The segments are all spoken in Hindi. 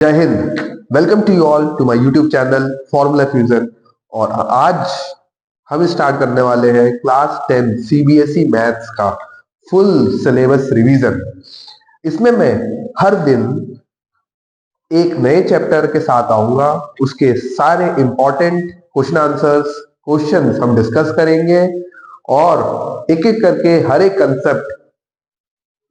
जय हिंद। Welcome to you all to my YouTube channel Formula Fusion. और आज हम स्टार्ट करने वाले हैं क्लास 10 सीबीएसई मैथ्स का फुल सिलेबस रिवीजन। इसमें मैं हर दिन एक नए चैप्टर के साथ आऊंगा, उसके सारे इंपॉर्टेंट क्वेश्चन आंसर्स क्वेश्चंस हम डिस्कस करेंगे और एक एक करके हर एक कंसेप्ट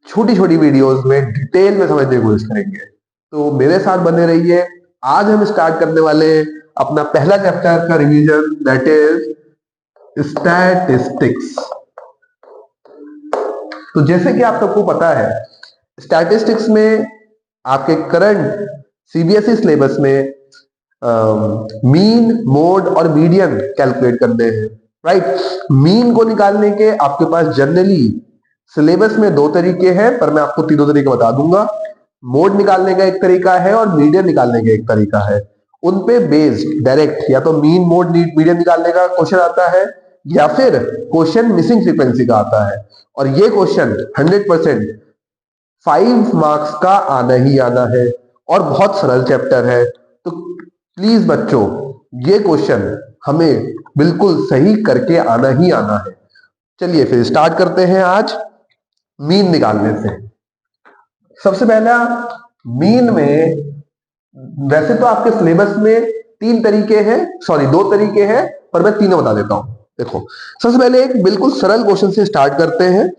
छोटी छोटी वीडियोस में डिटेल में समझने की कोशिश करेंगे। तो मेरे साथ बने रहिए। आज हम स्टार्ट करने वाले हैं अपना पहला चैप्टर का रिवीजन, दैट इज स्टैटिस्टिक्स। तो जैसे कि आप सबको पता है, स्टैटिस्टिक्स में आपके करंट सीबीएसई सिलेबस में मीन, मोड और मीडियन कैलकुलेट करने हैं, राइट। मीन को निकालने के आपके पास जनरली सिलेबस में दो तरीके हैं, पर मैं आपको तीनों तरीके बता दूंगा। मोड निकालने का एक तरीका है और मीडियन निकालने का एक तरीका है। उन पे बेस्ड डायरेक्ट या तो मीन, मोड, मीडियन निकालने का क्वेश्चन आता है या फिर क्वेश्चन मिसिंग फ्रीक्वेंसी का आता है। और ये क्वेश्चन 100% 5 मार्क्स का आना ही आना है और बहुत सरल चैप्टर है। तो प्लीज बच्चों, ये क्वेश्चन हमें बिल्कुल सही करके आना ही आना है। चलिए फिर स्टार्ट करते हैं आज मीन निकालने से। सबसे पहला मीन में, वैसे तो आपके सिलेबस में दो तरीके हैं, पर मैं तीनों बता देता हूं। देखो, सबसे पहले एक बिल्कुल सरल क्वेश्चन से स्टार्ट करते हैं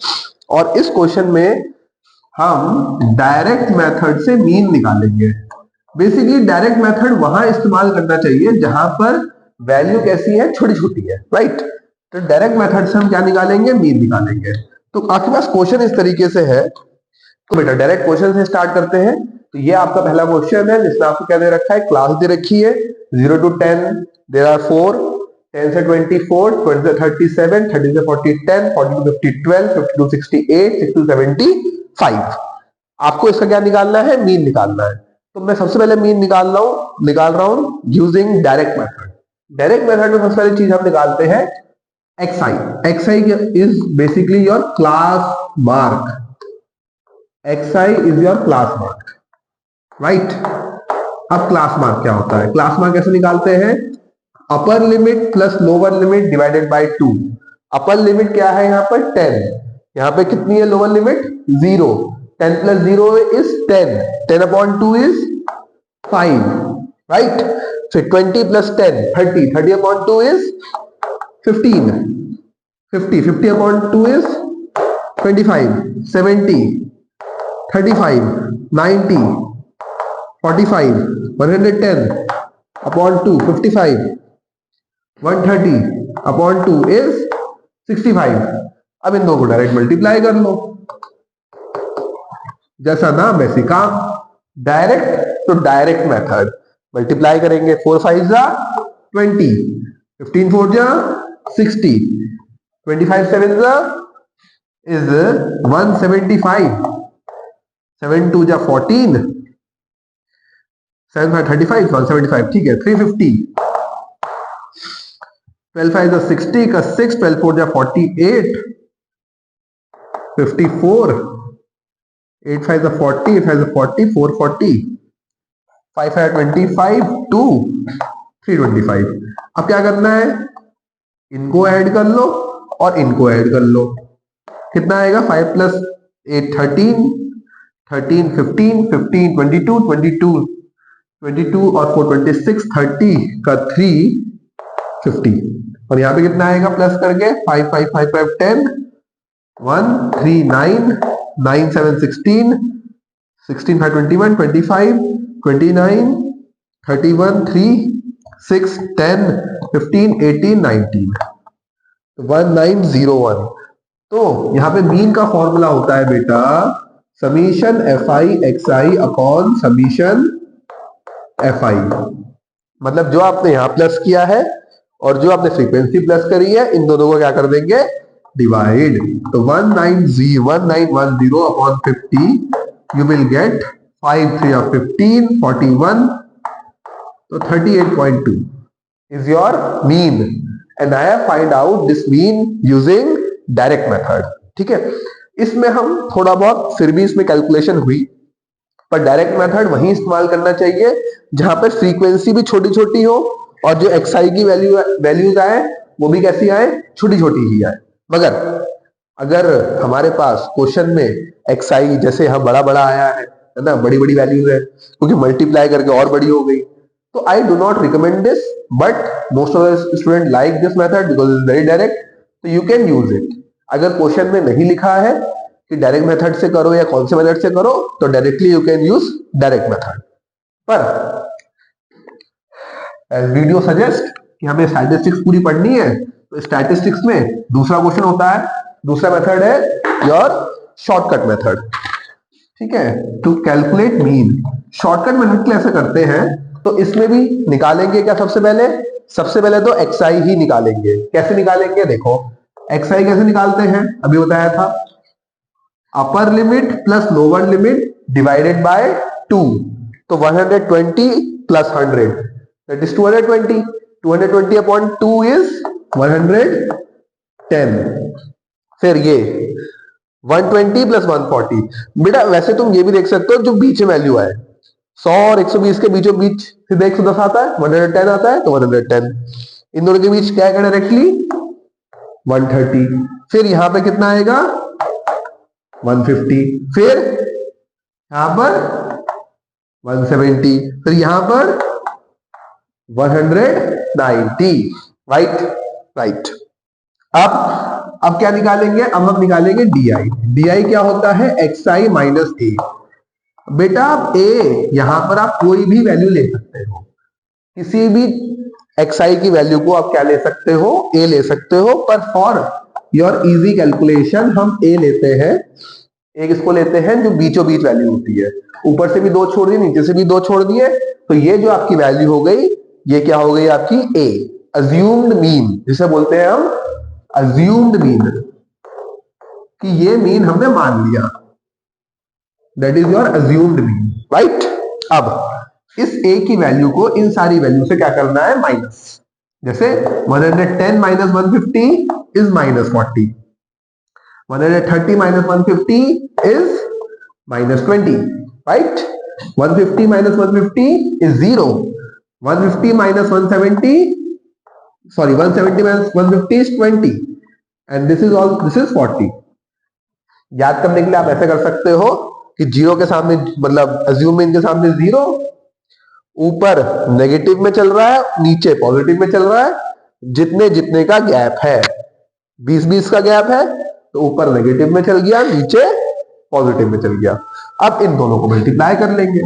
और इस क्वेश्चन में हम डायरेक्ट मेथड से मीन निकालेंगे। बेसिकली डायरेक्ट मेथड वहां इस्तेमाल करना चाहिए जहां पर वैल्यू कैसी है, छोटी छोटी है, राइट। तो डायरेक्ट मेथड से हम क्या निकालेंगे, मीन निकालेंगे। तो आपके पास क्वेश्चन इस तरीके से है। तो बेटा डायरेक्ट क्वेश्चन से स्टार्ट करते हैं। तो ये आपका पहला क्वेश्चन है जिसमें आपको क्या दे रखा है, क्लास दे रखी है 0 to 10 देयर आर 4, 10 से 24, 20 से 37, 30 से 40 10, 40 to 50 12, 50 to 68, 60 to 75। आपको इसका क्या निकालना है, मीन निकालना है। तो मैं सबसे पहले मीन निकाल रहा हूं using direct method. Direct method में सबसे पहली चीज हम निकालते हैं xi is basically your class mark. xi is your class mark, right. अब क्लास मार्क क्या होता है, क्लास मार्क कैसे निकालते हैं, अपर limit plus lower limit divided by 2। Upper limit क्या है यहाँ पर 10, यहाँ पे कितनी है lower limit 0। 10 plus 0 is 10, 10 upon 2 is 5, right. So 20 plus 10 30, 30 upon 2 is 15, 50, 50 upon 2 is 25, 70, 35, 90, 45, 110 upon 2, 55, 130 upon 2 is 65। अब इन दो को डायरेक्ट मल्टीप्लाई कर लो, जैसा नाम वैसी काम। डायरेक्ट तो डायरेक्ट मेथड मल्टीप्लाई करेंगे, 4 5 जा 20, 15 4 जा 60, 25 7 जा is 175, 7 2 जा 14, 7 5 35, 175, ठीक है। 350, 12 5 जा 60 का 6, 12 4 जा 48, 54, 8 5 जा 40, 8 5 जा 40, 440, 5 5 25, 2 325। अब क्या करना है, इनको ऐड कर लो और इनको ऐड कर लो। कितना आएगा, 5 प्लस 8 13, 13 15, 15 22, 22 22 और 4 26, 30 का 3 50। और यहाँ पे कितना आएगा प्लस करके, 5 5 5 5 10, 1 3 9, 9 7 16, 16 5 21, 25 29, 31 3 6 10 15 18 19, 1901। तो यहाँ पे मीन का फॉर्मूला होता है बेटा summation fi xi upon summation fi। मतलब जो आपने यहां प्लस किया है और जो आपने फ्रीक्वेंसी प्लस करी है, इन दोनों को क्या कर देंगे, डिवाइड। तो 1910 अपॉन 50 यू विल गेट 5 3 15, 41, तो 38.2 is your mean and I have find out this mean using direct method। ठीक है, इसमें हम थोड़ा बहुत फिर भी इसमें कैलकुलेशन हुई पर डायरेक्ट मेथड वही इस्तेमाल करना चाहिए जहां पर फ्रीक्वेंसी भी छोटी छोटी हो और जो एक्सआई की वैल्यूज आए वो भी कैसी आए, छोटी छोटी ही आए। मगर अगर हमारे पास क्वेश्चन में एक्सआई जैसे यहाँ बड़ा बड़ा आया है ना, बड़ी बड़ी वैल्यूज है, क्योंकि मल्टीप्लाई करके और बड़ी हो गई, तो I do not recommend this, but most of the student like this method because it's very direct, तो यू कैन यूज इट। अगर क्वेश्चन में नहीं लिखा है कि डायरेक्ट मेथड से करो या कौन से मेथड से करो, तो directly you can use direct method. पर एज वीडियो सजेस्ट कि हमें स्टैटिस्टिक्स पूरी पढ़नी है, तो स्टैटिस्टिक्स में दूसरा क्वेश्चन होता है, दूसरा मेथड है योर शॉर्टकट मेथड। ठीक है, to calculate mean. Shortcut method कैसे करते हैं, तो इसमें भी निकालेंगे क्या, सबसे पहले तो एक्सआई ही निकालेंगे। कैसे निकालेंगे, देखो एक्सआई कैसे निकालते हैं, अभी बताया था, अपर limit plus lower limit divided by 2, तो 120 plus 100 that is 220, 220 upon 2 is 110। फिर ये 120 प्लस 140, बेटा वैसे तुम ये भी देख सकते हो जो बीच में वैल्यू आए 100 और 120 के बीचों बीच सीधे 110 आता है, 110 आता है, तो 110 इन दोनों के बीच क्या है डायरेक्टली 130। फिर यहां पे कितना आएगा 150, फिर यहां पर 170, फिर यहां पर 190। राइट। अब क्या निकालेंगे, अब हम निकालेंगे डीआई। डीआई क्या होता है, एक्सआई माइनस ए। बेटा आप ए यहां पर आप कोई भी वैल्यू ले सकते हो, किसी भी एक्सआई की वैल्यू को आप क्या ले सकते हो, ए ले सकते हो, पर फॉर योर इजी कैलकुलेशन हम ए लेते हैं, एक इसको लेते हैं जो बीचों बीच वैल्यू होती है, ऊपर से भी 2 छोड़ दिए, नीचे से भी 2 छोड़ दिए, तो ये जो आपकी वैल्यू हो गई, ये क्या हो गई आपकी ए, अज्यूम्ड मीन, जिसे बोलते हैं हम अज्यूम्ड मीन, कि ये मीन हमने मान लिया, that is your assumed mean. Right. अब इस ए की वैल्यू को इन सारी वैल्यू से क्या करना है, माइनस। जैसे 110 minus 150 is minus 40, 130 minus 150 is minus 20, right. 150 minus 150 is 0, 150 minus 170, sorry 170 minus 150 is 20 and this is 40। याद करने के लिए आप ऐसे कर सकते हो कि जीरो के सामने मतलब अज्यूम इन के सामने 0, ऊपर नेगेटिव में चल रहा है, नीचे पॉजिटिव में चल रहा है, जितने जितने का गैप है 20-20 का गैप है, तो ऊपर नेगेटिव में चल गया, नीचे पॉजिटिव में चल गया। अब इन दोनों को मल्टीप्लाई कर लेंगे,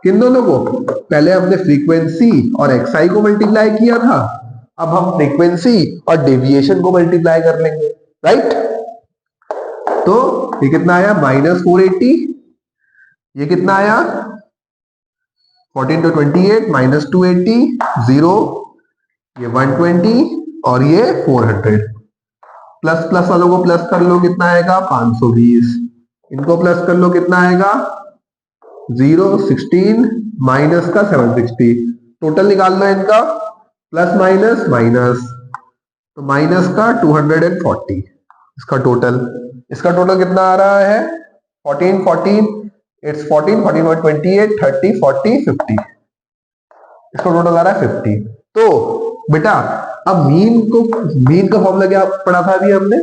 किन दोनों को, पहले हमने फ्रीक्वेंसी और एक्सआई को मल्टीप्लाई किया था, अब हम फ्रीक्वेंसी और डेविएशन को मल्टीप्लाई कर लेंगे। राइट। तो ये कितना आया माइनस 480, ये कितना आया 14 to 28 माइनस 280, 0, ये 120 और ये 400। प्लस प्लस वालों को प्लस कर लो, कितना आएगा 520, इनको प्लस कर लो, कितना आएगा 0, 16 माइनस का 760, टोटल निकाल लो इनका, प्लस माइनस माइनस, तो माइनस का 240, इसका टोटल कितना आ रहा है 14 इट्स 14 14 28 30 40 50, इसका टोटल आ रहा है 50। तो बेटा अब मीन का फॉर्मूला क्या पढ़ा था अभी हमने,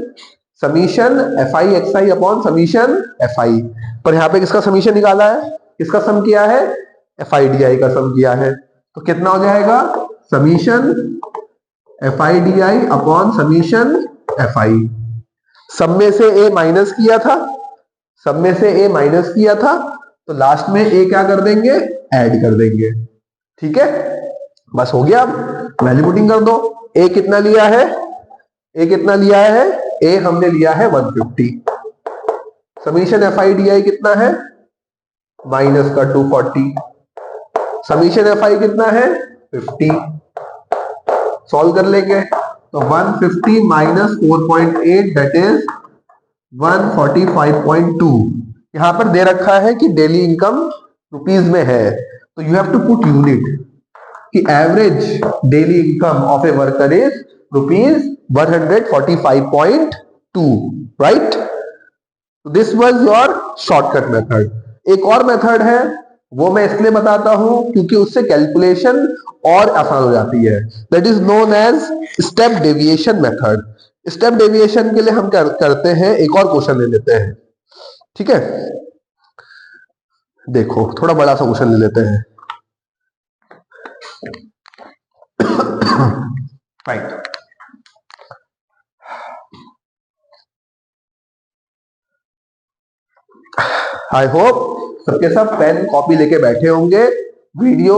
summation F I x I upon summation F I, पर यहाँ पे किसका समीशन निकाला है, किसका सम किया है, एफ आई डी आई का सम किया है, तो कितना हो जाएगा summation F I D I upon summation F I. सब में से ए माइनस किया था, तो लास्ट में ए क्या कर देंगे, ऐड कर देंगे। ठीक है, बस हो गया। अब वैल्यू पुटिंग कर दो, ए कितना लिया है, ए हमने लिया है 150, summation F I D I कितना है माइनस का 240, समीशन एफ आई कितना है 50, सॉल्व कर लेंगे, तो 150 माइनस 4.8 दैट इज 145.2। यहां पर दे रखा है कि डेली इनकम रुपीज में है, तो you have to put unit कि average daily income of a worker is rupees 145.2, right. This was your shortcut method. एक और मेथड है, वो मैं इसलिए बताता हूं क्योंकि उससे कैलकुलेशन और आसान हो जाती है, that is known as step deviation method. Step deviation के लिए हम क्या करते हैं, एक और क्वेश्चन ले लेते हैं, ठीक है। देखो थोड़ा बड़ा सा क्वेश्चन ले लेते हैं, राइट। आई होप सबके सब पेन कॉपी लेके बैठे होंगे। वीडियो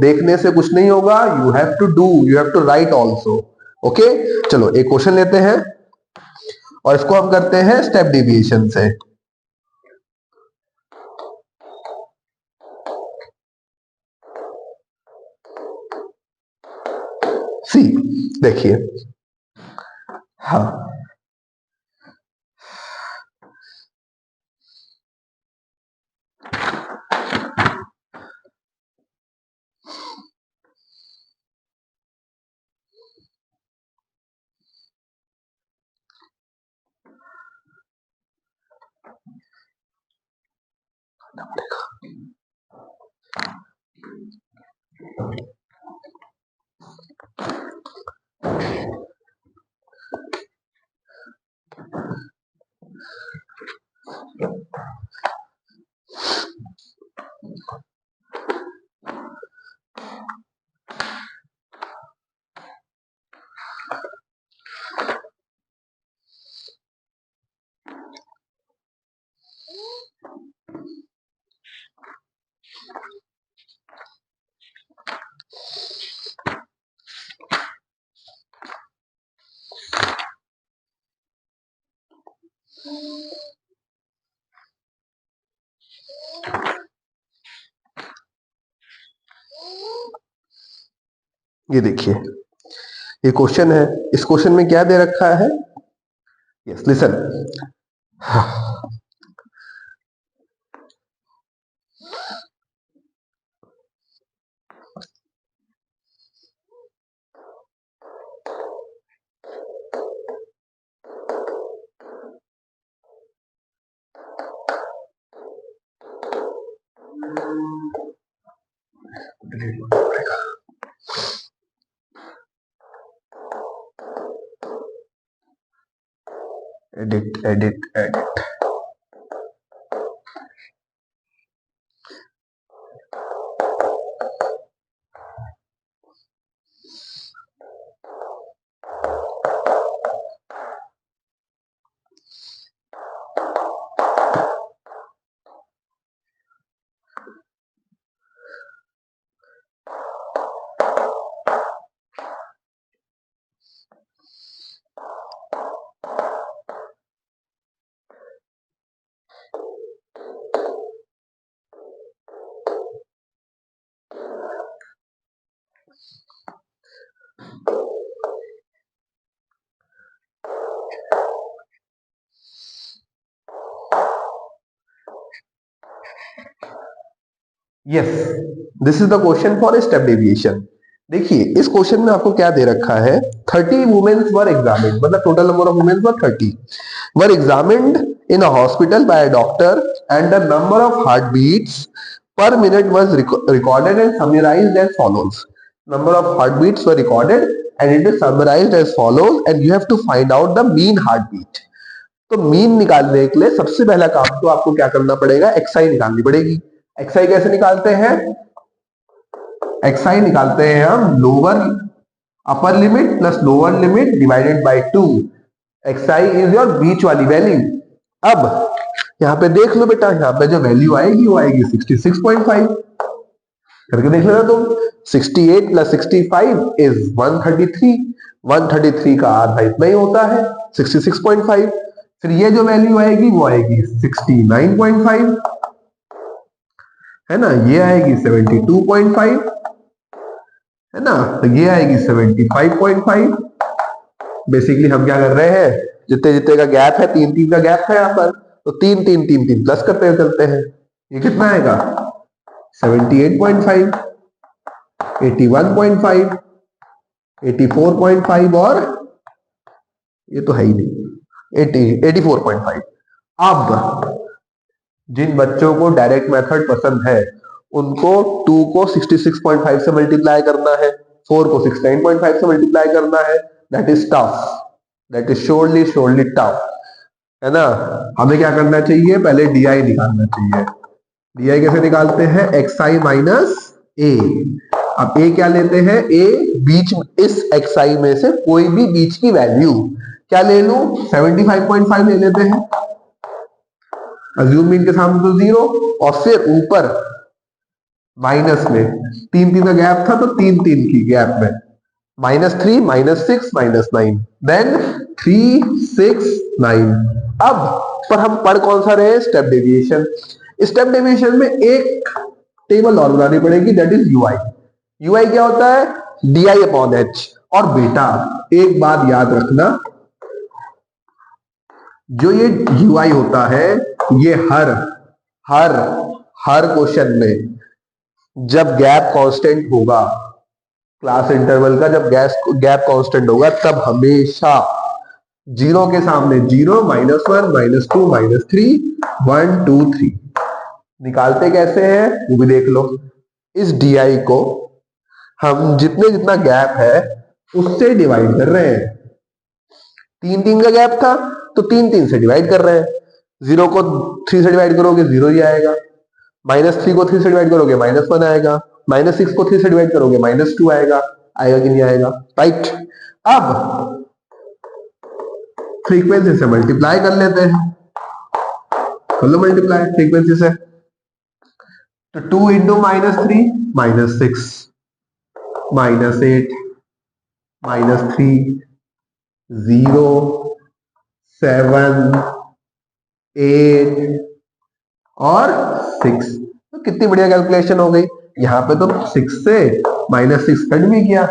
देखने से कुछ नहीं होगा, you have to do, you have to write also. Okay, चलो एक क्वेश्चन लेते हैं और इसको हम करते हैं स्टेप डेविएशन से। सी, देखिए, हाँ ये देखिए, ये क्वेश्चन है, इस क्वेश्चन में क्या दे रखा है, yes listen. Edit edit edit, yes, this is the question for step deviation. देखिए इस क्वेश्चन में आपको क्या दे रखा है, 30 वुमेन्स वर एग्जामिन्ड, मतलब total number of women's were 30 were examined in a hospital by a doctor, and the number of heartbeats per minute was recorded and summarized as follows. Number of heartbeats were recorded and it is summarized as follows, and you have to find out the mean heartbeat. तो मीन निकालने के लिए सबसे पहला काम तो आपको क्या करना पड़ेगा, एक्सआई निकालनी पड़ेगी। एक्सआई कैसे निकालते हैं, एक्सआई निकालते हैं हम lower upper limit plus lower limit divided by 2। X i is your बीच वाली वैल्यू। अब यहां पे देख लो बेटा, यहां पे जो वैल्यू आएगी वो आएगी 66.5, करके देख लेना तुम। 68 प्लस 65 इज 133, 133 का आधा इतना ही होता है 66.5। फिर ये जो वैल्यू आएगी वो आएगी 69.5, है ना, ये आएगी 72.5, है ना, तो ये आएगी 75.5। बेसिकली हम क्या कर रहे हैं, जितने जितने का गैप है, 3 3 का गैप है यहाँ पर, तो 3 3 3 3 प्लस करते हुए चलते हैं। ये कितना आएगा, 78.5, 81.5, 84.5 और ये तो है ही नहीं, 84.5। अब जिन बच्चों को डायरेक्ट मेथड पसंद है उनको 2 को 66.5 से मल्टीप्लाई करना है, 4 को 69.5 से मल्टीप्लाई करना है। That is tough, that is surely tough, है ना। हमें क्या करना चाहिए, पहले डीआई निकालना चाहिए। डीआई कैसे निकालते हैं, एक्सआई माइनस ए। अब ए क्या लेते हैं, ए बीच, इस एक्सआई में से कोई भी बीच की वैल्यू क्या ले लूं, 75.5 ले लेते हैं। अज्यूम मीन के सामने तो 0, और फिर ऊपर माइनस में 3 का गैप था, तो 3 की गैप में -3, -6, -9, देन 3, 6, 9। अब पर हम पढ़ कौन सा रहे, स्टेप डेविएशन। स्टेप डेविएशन में एक टेबल और बनानी पड़ेगी, दैट इज यूआई। यूआई क्या होता है, डीआई अपॉन एच। और बेटा एक बात याद रखना, जो ये यूआई होता है, ये हर हर हर क्वेश्चन में जब गैप कांस्टेंट होगा, क्लास इंटरवल का जब गैप कांस्टेंट होगा, तब हमेशा 0 के सामने 0, -1, -2, -3, 1, 2, 3 निकालते कैसे हैं वो भी देख लो। इस DI को हम जितना गैप है उससे डिवाइड कर रहे हैं। 3 का गैप था तो 3 से डिवाइड कर रहे हैं। 0 को 3 से डिवाइड करोगे 0 ही आएगा, -3 को 3 से डिवाइड करोगे -1 आएगा, -6 को 3 से डिवाइड करोगे -2 आएगा। आएगा कि नहीं आएगा, राइट। अब फ्रीक्वेंसी से मल्टीप्लाई कर लेते हैं, कर लो मल्टीप्लाई फ्रीक्वेंसी से। तो 2 इंटू -3 -6, -8, -3, 0, 7, 8 और 6। तो कितनी बढ़िया कैलकुलेशन हो गई। यहाँ पे तो 6 से -6 कट भी गया,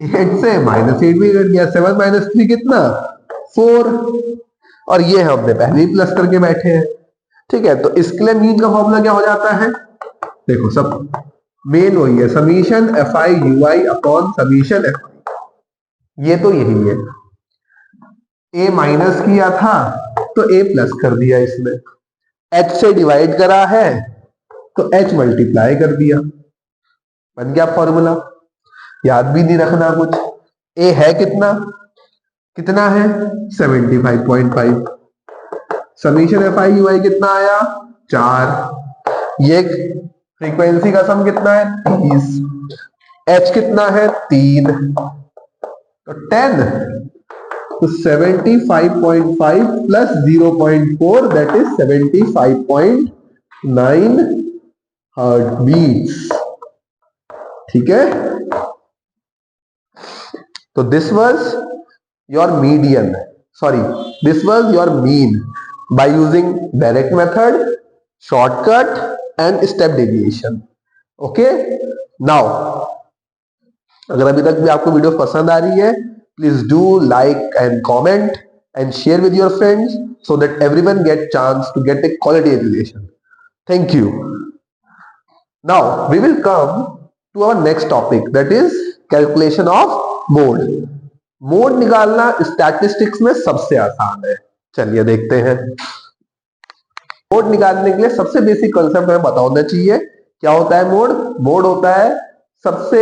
8 से -8 भी कट गया, 7 -3 कितना, 4। और ये हमने पहले ही प्लस करके बैठे हैं, ठीक है। तो इसके लिए मीन का फॉर्मूला क्या हो जाता है, देखो सब मेन वही है, summation FI UI upon summation FI। ये तो यही है, ए माइनस किया था तो ए प्लस कर दिया, इसमें एच से डिवाइड करा है तो एच मल्टीप्लाई कर दिया, बन गया फॉर्मूला। याद भी नहीं रखना कुछ। ए है कितना, कितना है 75.5, समीशन FI UI कितना आया 4। ये फ्रीक्वेंसी का सम कितना है 30, एच कितना है 3, तो 10, तो 75.5 plus 0.4 that is 75.9 heart beats, ठीक है। तो this was your median, sorry this was your mean by using direct method, shortcut and step deviation. Okay, now अगर अभी तक भी आपको वीडियो पसंद आ रही है, please do like and comment and share with your friends so that everyone get chance to get a quality education. Thank you. Now we will come to our next topic, that is calculation of mode. Mode निकालना स्टैटिस्टिक्स में सबसे आसान है, चलिए देखते हैं। मोड निकालने के लिए सबसे बेसिक कंसेप्ट हमें पता होना चाहिए। क्या होता है मोड, मोड होता है सबसे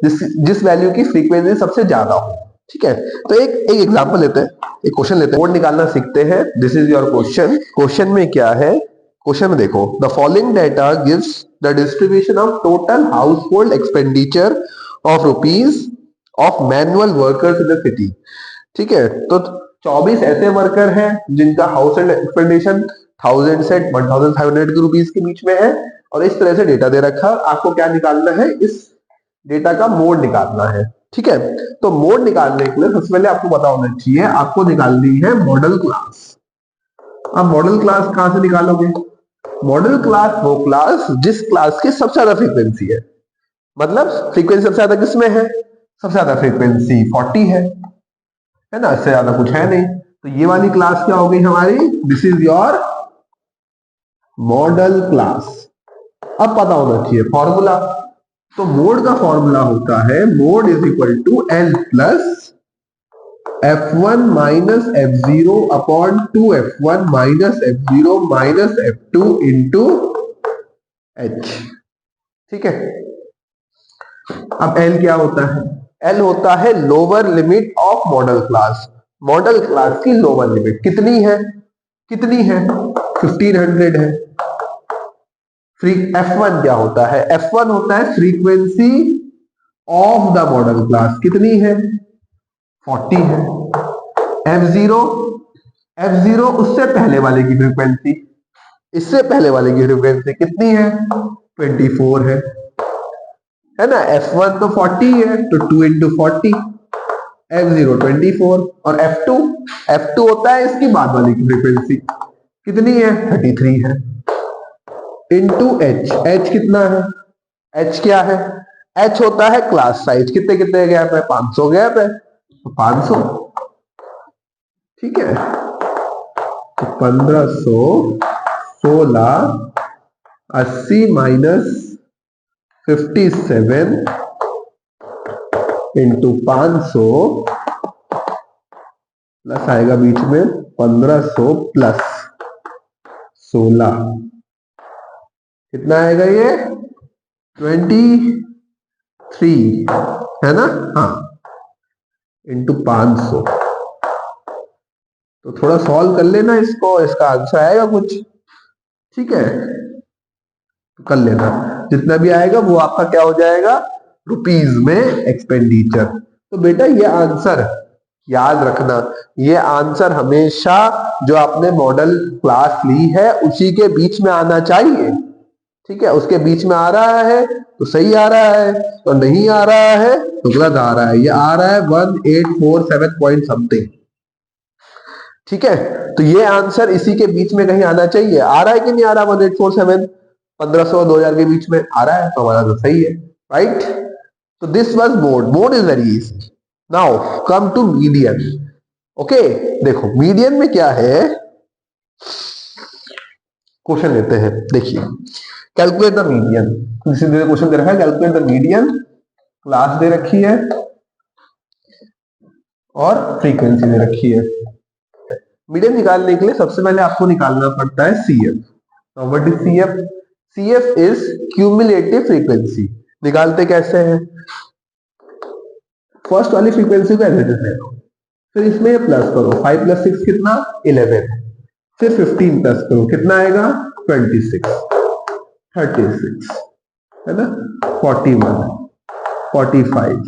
जिस वैल्यू की फ्रीक्वेंसी सबसे ज्यादा हो, ठीक है। तो एक एग्जांपल लेते हैं, एक क्वेश्चन लेते हैं, मोड निकालना सीखते हैं। This is your question. Question में क्या है, क्वेश्चन में देखो, the following data gives the distribution of total house hold expenditure of rupees of manual workers in the city, ठीक है। तो 24 ऐसे वर्कर हैं जिनका हाउस होल्ड एक्सपेंडिचर 1000 से 1500 के रुपीज के बीच में है, और इस तरह से डेटा दे रखा है। आपको क्या निकालना है, इस डेटा का मोड निकालना है, ठीक है। तो मोड निकालने के लिए सबसे पहले आपको पता होना चाहिए, आपको निकालनी है मॉडल क्लास। अब मॉडल क्लास कहां से निकालोगे, मॉडल क्लास वो क्लास जिस क्लास की सबसे ज्यादा फ्रीक्वेंसी है, मतलब फ्रीक्वेंसी सबसे ज्यादा किसमें है, सबसे ज्यादा फ्रीक्वेंसी 40 है ना, इससे ज्यादा कुछ है नहीं। तो ये वाली क्लास क्या हो गई हमारी, this is your model class. अब पता होना चाहिए फॉर्मूला, तो मोड का फॉर्मूला होता है mode is equal to L plus F1 minus F0 upon 2F1 minus F0 minus F2 into H। ठीक है, अब L क्या होता है? L होता है lower limit of model class. Model class की लोअर लिमिट कितनी है? कितनी है? 1500 है। F1 क्या होता है? F1 होता है frequency of the model class, कितनी है? 40 है। F0, F0 उससे पहले वाले की फ्रीक्वेंसी, इससे पहले वाले की फ्रीक्वेंसी कितनी है? 24 है ना। F1 तो 40 है, तो 2 इंटू 40, F0 24 और F2 होता है इसकी बाद वाली की फ्रीक्वेंसी, कितनी है? 33 है, इंटू H कितना है? H क्या है? H होता है क्लास साइज, कितने कितने गैप है? 500 गैप है, तो 500। ठीक है, तो 1500, 16, 80 माइनस 57 इंटू 500 प्लस आएगा बीच में 1500 प्लस 16, कितना आएगा ये? 23 है ना। हाँ, इंटू 500। तो थोड़ा सॉल्व कर लेना इसको, इसका आंसर आएगा कुछ। ठीक है, तो कर लेना, जितना भी आएगा वो आपका क्या हो जाएगा? रुपीज में एक्सपेंडिचर। तो बेटा ये आंसर याद रखना, ये आंसर हमेशा जो आपने मॉडल क्लास ली है उसी के बीच में आना चाहिए। ठीक है, उसके बीच में आ रहा है तो सही आ रहा है, तो नहीं आ रहा है तो गलत आ रहा है। ये आ रहा है 1847 पॉइंट समथिंग। ठीक है, तो ये आंसर इसी के बीच में कहीं आना चाहिए। आ रहा है कि नहीं आ रहा? 1847, 1500 2000 के बीच में आ रहा है, तो हमारा तो सही है, राइट। तो this was mode is very easy. Now come to median. Okay, देखो मीडियन में क्या है, क्वेश्चन लेते हैं। देखिए, कैलकुलेट द मीडियन, सीधे क्वेश्चन दे रखा है, कैलकुलेट द मीडियन, क्लास दे रखी है और फ्रीक्वेंसी दे रखी है। मीडियन निकालने के लिए सबसे पहले आपको निकालना पड़ता है CF। What is CF? CF is cumulative frequency. निकालते कैसे हैं? फर्स्ट वाली फ्रीक्वेंसी को एज इट इज ले लो, फिर इसमें प्लस करो, 5 प्लस 6 कितना? 11, फिर 15 प्लस करो, कितना आएगा? 26, 36 है ना, 41, 45,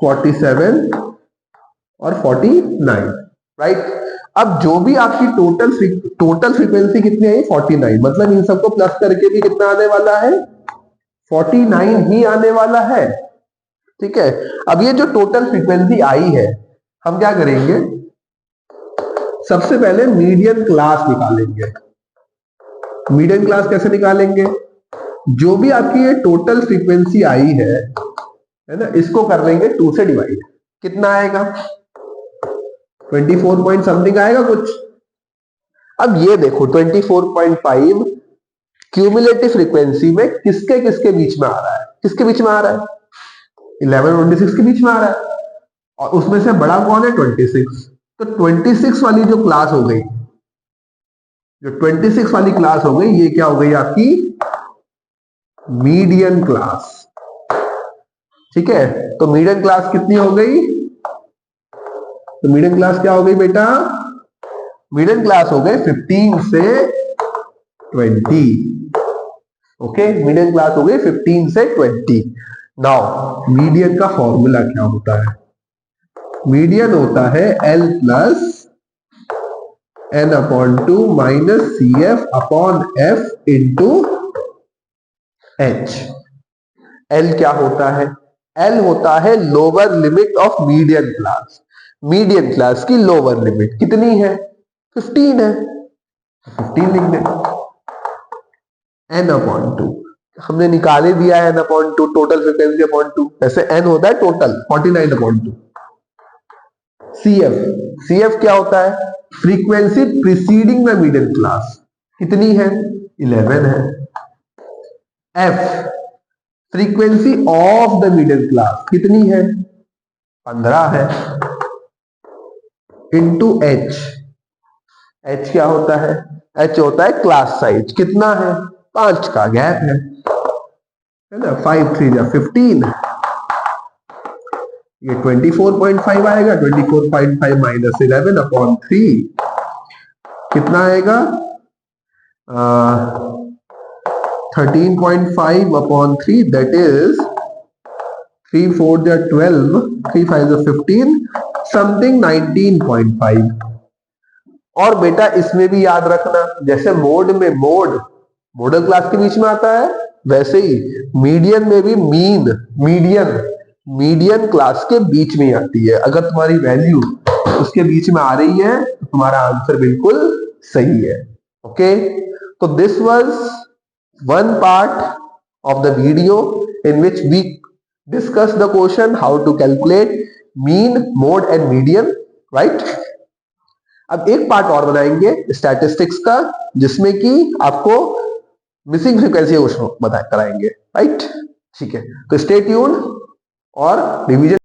47 और 49, राइट। अब जो भी आपकी टोटल फ्रीक्वेंसी कितनी आई? 49। मतलब इन सबको प्लस करके भी कितना आने वाला है? 49 ही आने वाला है। ठीक है, अब ये जो टोटल फ्रीक्वेंसी आई है, हम क्या करेंगे? सबसे पहले मीडियन क्लास निकालेंगे। मीडियन क्लास कैसे निकालेंगे? जो भी आपकी ये टोटल फ्रीक्वेंसी आई है ना, इसको कर लेंगे 2 से डिवाइड। कितना आएगा? 24 पॉइंट समथिंग आएगा कुछ। अब ये देखो 24.5 क्यूमुलेटिव फ्रीक्वेंसी में किसके किसके बीच में आ रहा है? किसके बीच में आ रहा है? 11 और 26 के बीच में आ रहा है, और उसमें से बड़ा कौन है? 26। तो 26 वाली जो क्लास हो गई, जो 26 वाली क्लास हो गई, ये क्या हो गई आपकी? Median class. ठीक है, तो मीडियन क्लास कितनी हो गई? तो मीडियन क्लास क्या हो गई बेटा? मीडियन क्लास हो गए 15 से 20। ओके, मीडियन क्लास हो गई 15 से 20। नाउ मीडियन का फॉर्मूला क्या होता है? मीडियन होता है L plus N upon 2 minus CF upon F into H। L क्या होता है? L होता है lower limit of median class. Median class की लोअर लिमिट कितनी है? 15 है, 15 लिख दें। N अपॉन 2 हमने निकाल ही दिया है, N upon 2 total frequency upon 2, ऐसे N होता है टोटल 49 अपॉन 2। CF क्या होता है? Frequency preceding the middle class, कितनी है? 11 है। F frequency of the middle class कितनी है? 15 है। Into H. एच क्या होता है? एच होता है क्लास साइज। कितना है? 5 का गैप है ना। 5 3 या 15, ये 24.5 आएगा। 24.5 माइनस 11/3 कितना आएगा? 13.5/3, दैट इज 3 4 या 12, 3 5 या 15, समथिंग 19.5। और बेटा इसमें भी याद रखना, जैसे मोड में मॉडल क्लास के बीच में आता है, वैसे ही मीडियन में भी मीडियन क्लास के बीच में आती है। अगर तुम्हारी वैल्यू उसके बीच में आ रही है तो तुम्हारा आंसर बिल्कुल सही है। ओके, तो this was one part of the video in which we discuss the question how to calculate mean, mode and median, right? अब एक पार्ट और बनाएंगे स्टैटिस्टिक्स का, जिसमें कि आपको मिसिंग फ्रीक्वेंसी क्वेश्चन बता कराएंगे, राइट? ठीक है, तो स्टे ट्यून्ड और रिवीजन